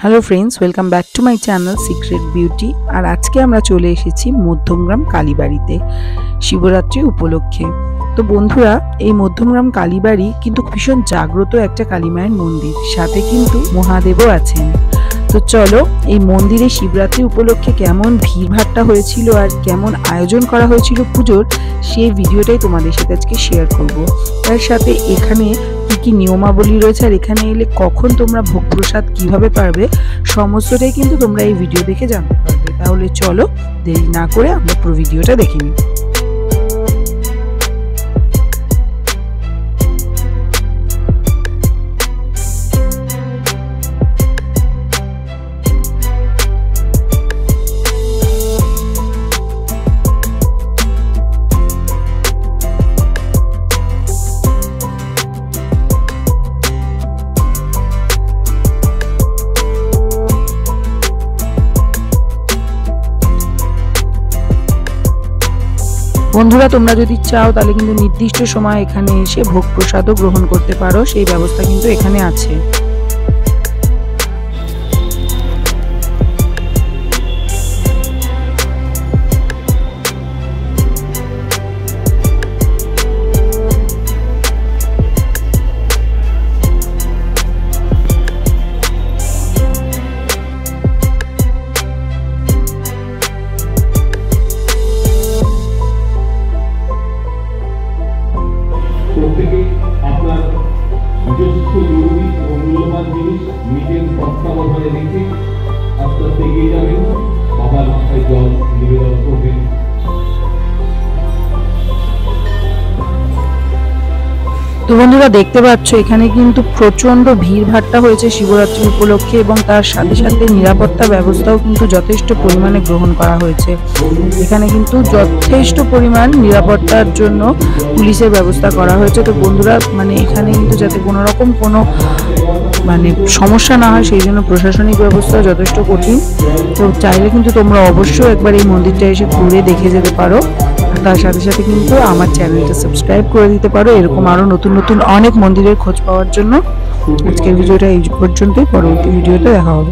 Hello friends, welcome back to my channel secret beauty. और आज के আমরা চলে এসেছি মধ্যমগ্রাম কালীবাড়িতে শিবরাত্রি উপলক্ষে। তো বন্ধুরা, এই মধ্যমগ্রাম কালীবাড়ি কিন্তু ভীষণ জাগ্রত একটা কালীমায়ের মন্দির, সাথে কিন্তু মহাদেবও আছেন। তো চলো এই মন্দিরে শিবরাত্রি উপলক্ষে কেমন ভিড়ভাট্টা হয়েছিল আর কেমন আয়োজন করা হয়েছিল পুজোর, সেই ভিডিওটাই তোমাদের সাথে আজকে শেয়ার করব। তার সাথে এখানে কি নিয়মাবলী রয়েছে আর এখানে এলে কখন তোমরা ভোগ প্রসাদ কিভাবে পারবে, সমস্তটাই কিন্তু তোমরা এই ভিডিও দেখে জানতে পারবে। তাহলে চলো দেরি না করে আমরা পুরো ভিডিওটা দেখে নিই। বন্ধুরা, তোমরা যদি চাও তাহলে কিন্তু নির্দিষ্ট সময় এখানে এসে ভোগ প্রসাদও গ্রহণ করতে পারো, সেই ব্যবস্থা কিন্তু এখানে আছে। প্রত্যেকেই আপনার নিজস্ব জরুরি ও মূল্যবান জিনিস নিজের তত্ত্বাবধানে রেখে আস্তে আস্তে এগিয়ে যাবেন, বাবার মাথায় জল নিবেদন করবেন। তো বন্ধুরা, দেখতে পাচ্ছ এখানে কিন্তু প্রচন্ড ভিড়ভাট্টা হয়েছে শিবরাত্রি উপলক্ষে, এবং তার সাথে সাথে নিরাপত্তা ব্যবস্থাও কিন্তু যথেষ্ট পরিমাণে গ্রহণ করা হয়েছে। এখানে কিন্তু যথেষ্ট পরিমাণ নিরাপত্তার জন্য পুলিশের ব্যবস্থা করা হয়েছে। তো বন্ধুরা, এখানে কিন্তু যাতে কোনো রকম কোনো সমস্যা না হয়, সেই জন্য প্রশাসনিক ব্যবস্থা যথেষ্ট কঠিন। তো চাইলে কিন্তু তোমরা অবশ্যই একবার এই মন্দিরটা এসে ঘুরে দেখে যেতে পারো। তার সাথে সাথে কিন্তু আমার চ্যানেলটা সাবস্ক্রাইব করে দিতে পারো, এরকম আরো নতুন নতুন অনেক মন্দিরের খোঁজ পাওয়ার জন্য। আজকের ভিডিওটা এই পর্যন্তই, পরবর্তী ভিডিওতে দেখা হবে।